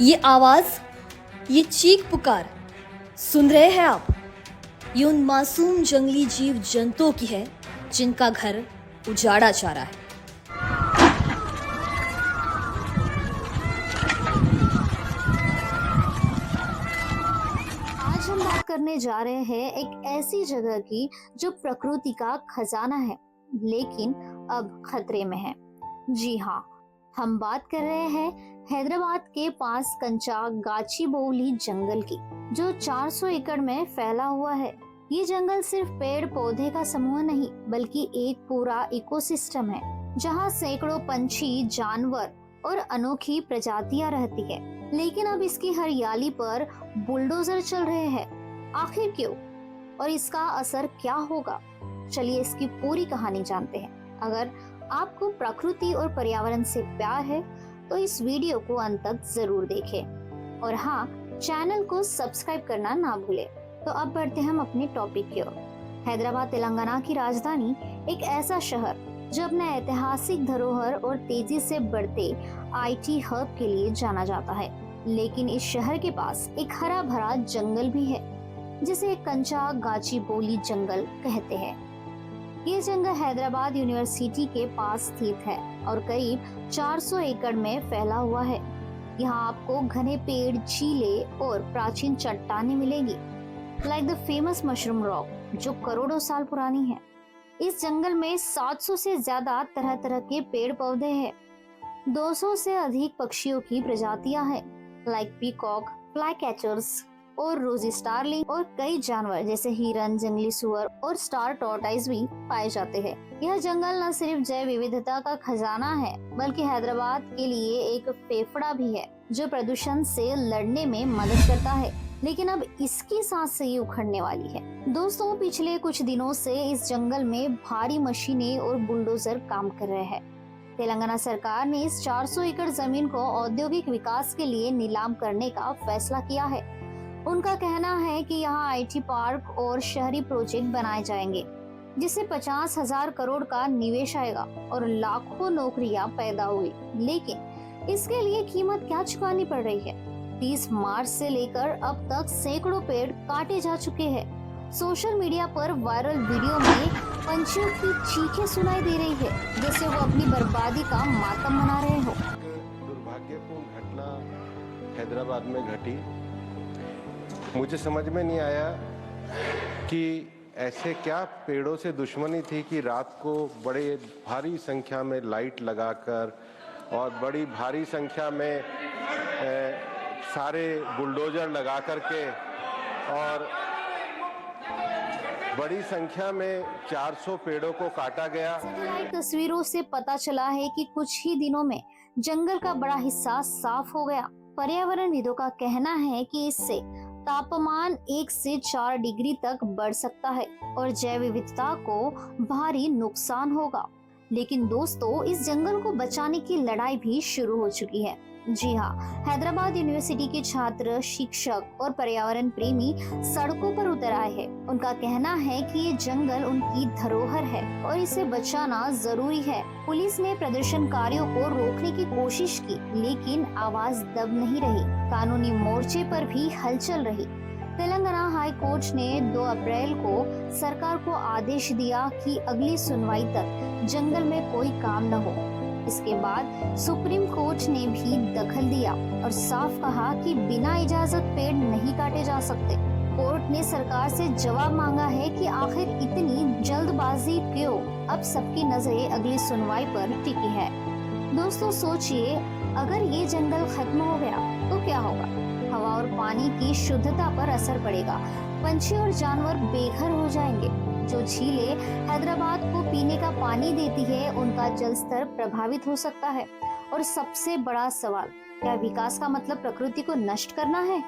ये आवाज, ये चीख पुकार सुन रहे हैं आप? ये उन मासूम जंगली जीव जंतुओं की है जिनका घर उजाड़ा जा रहा है। आज हम बात करने जा रहे हैं एक ऐसी जगह की जो प्रकृति का खजाना है, लेकिन अब खतरे में है। जी हाँ, हम बात कर रहे हैं हैदराबाद के पास कंचा गाचीबोवली जंगल की, जो 400 एकड़ में फैला हुआ है। ये जंगल सिर्फ पेड़ पौधे का समूह नहीं, बल्कि एक पूरा इकोसिस्टम है, जहाँ सैकड़ों पंछी, जानवर और अनोखी प्रजातियां रहती है। लेकिन अब इसकी हरियाली पर बुलडोजर चल रहे हैं। आखिर क्यों और इसका असर क्या होगा? चलिए इसकी पूरी कहानी जानते हैं। अगर आपको प्रकृति और पर्यावरण से प्यार है तो इस वीडियो को अंत तक जरूर देखें। और हाँ, चैनल को सब्सक्राइब करना ना भूलें। तो अब बढ़ते हैं हम अपने टॉपिक की ओर। हैदराबाद तेलंगाना की राजधानी, एक ऐसा शहर जो अपने ऐतिहासिक धरोहर और तेजी से बढ़ते आईटी हब के लिए जाना जाता है। लेकिन इस शहर के पास एक हरा भरा जंगल भी है, जिसे कंचा गाचीबोवली जंगल कहते हैं। ये जंगल हैदराबाद यूनिवर्सिटी के पास स्थित है और करीब 400 एकड़ में फैला हुआ है। यहाँ आपको घने पेड़, झीलें और प्राचीन चट्टानें मिलेंगी, like the famous mushroom rock, जो करोड़ों साल पुरानी है। इस जंगल में 700 से ज्यादा तरह तरह के पेड़ पौधे हैं। 200 से अधिक पक्षियों की प्रजातियां हैं, लाइक पीकॉक, फ्लाई कैचर्स और रोजी स्टारलिंग, और कई जानवर जैसे हिरन, जंगली सुअर और स्टार टॉर्टाइस भी पाए जाते हैं। यह जंगल न सिर्फ जैव विविधता का खजाना है, बल्कि हैदराबाद के लिए एक फेफड़ा भी है, जो प्रदूषण से लड़ने में मदद करता है। लेकिन अब इसकी सांस सही उखड़ने वाली है। दोस्तों, पिछले कुछ दिनों से इस जंगल में भारी मशीनें और बुलडोजर काम कर रहे हैं। तेलंगाना सरकार ने इस 400 एकड़ जमीन को औद्योगिक विकास के लिए नीलाम करने का फैसला किया है। उनका कहना है कि यहाँ आईटी पार्क और शहरी प्रोजेक्ट बनाए जाएंगे, जिससे 50,000 करोड़ का निवेश आएगा और लाखों नौकरियां पैदा हुई। लेकिन इसके लिए कीमत क्या चुकानी पड़ रही है? 30 मार्च से लेकर अब तक सैकड़ों पेड़ काटे जा चुके हैं। सोशल मीडिया पर वायरल वीडियो में पंछियों की चीखें सुनाई दे रही है, जैसे वो अपनी बर्बादी का मातम मना रहे हो। दुर्भाग्यपूर्ण घटना हैदराबाद में घटी। मुझे समझ में नहीं आया कि ऐसे क्या पेड़ों से दुश्मनी थी कि रात को बड़े भारी संख्या में लाइट लगाकर और बड़ी भारी संख्या में सारे बुलडोजर लगा करके और बड़ी संख्या में 400 पेड़ों को काटा गया। सैटेलाइट तस्वीरों से पता चला है कि कुछ ही दिनों में जंगल का बड़ा हिस्सा साफ हो गया। पर्यावरणविदों का कहना है कि इससे तापमान 1 से 4 डिग्री तक बढ़ सकता है और जैव विविधता को भारी नुकसान होगा। लेकिन दोस्तों, इस जंगल को बचाने की लड़ाई भी शुरू हो चुकी है। जी हाँ, हैदराबाद यूनिवर्सिटी के छात्र, शिक्षक और पर्यावरण प्रेमी सड़कों पर उतर आए हैं। उनका कहना है कि ये जंगल उनकी धरोहर है और इसे बचाना जरूरी है। पुलिस ने प्रदर्शनकारियों को रोकने की कोशिश की, लेकिन आवाज दब नहीं रही। कानूनी मोर्चे पर भी हलचल रही। तेलंगाना हाई कोर्ट ने 2 अप्रैल को सरकार को आदेश दिया कि अगली सुनवाई तक जंगल में कोई काम न हो। इसके बाद सुप्रीम कोर्ट ने भी दखल दिया और साफ कहा कि बिना इजाजत पेड़ नहीं काटे जा सकते। कोर्ट ने सरकार से जवाब मांगा है कि आखिर इतनी जल्दबाजी क्यों? अब सबकी नजरें अगली सुनवाई पर टिकी है। दोस्तों, सोचिए, अगर ये जंगल खत्म हो गया तो क्या होगा? हवा और पानी की शुद्धता पर असर पड़ेगा। पंछी और जानवर बेघर हो जाएंगे। जो झीलें हैदराबाद को पीने का पानी देती है, उनका जल स्तर प्रभावित हो सकता है। और सबसे बड़ा सवाल, क्या विकास का मतलब प्रकृति को नष्ट करना है?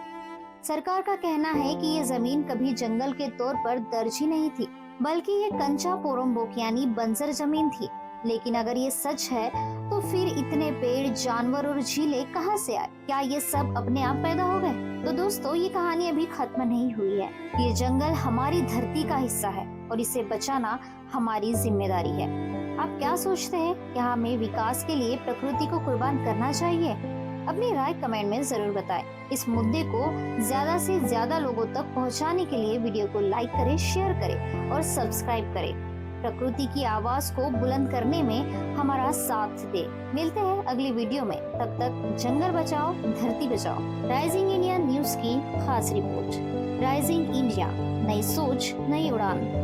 सरकार का कहना है कि ये जमीन कभी जंगल के तौर पर दर्ज ही नहीं थी, बल्कि ये कंचा पोरम्बोक यानी बंजर जमीन थी। लेकिन अगर ये सच है तो फिर इतने पेड़, जानवर और झीलें कहाँ से आए? क्या ये सब अपने आप पैदा हो गए? तो दोस्तों, ये कहानी अभी खत्म नहीं हुई है। ये जंगल हमारी धरती का हिस्सा है और इसे बचाना हमारी जिम्मेदारी है। आप क्या सोचते हैं? क्या हमें विकास के लिए प्रकृति को कुर्बान करना चाहिए? अपनी राय कमेंट में जरूर बताएं। इस मुद्दे को ज्यादा से ज्यादा लोगों तक पहुंचाने के लिए वीडियो को लाइक करें, शेयर करें और सब्सक्राइब करें। प्रकृति की आवाज को बुलंद करने में हमारा साथ दे। मिलते हैं अगली वीडियो में, तब तक जंगल बचाओ, धरती बचाओ। राइजिंग इंडिया न्यूज की खास रिपोर्ट। राइजिंग इंडिया, नई सोच, नई उड़ान।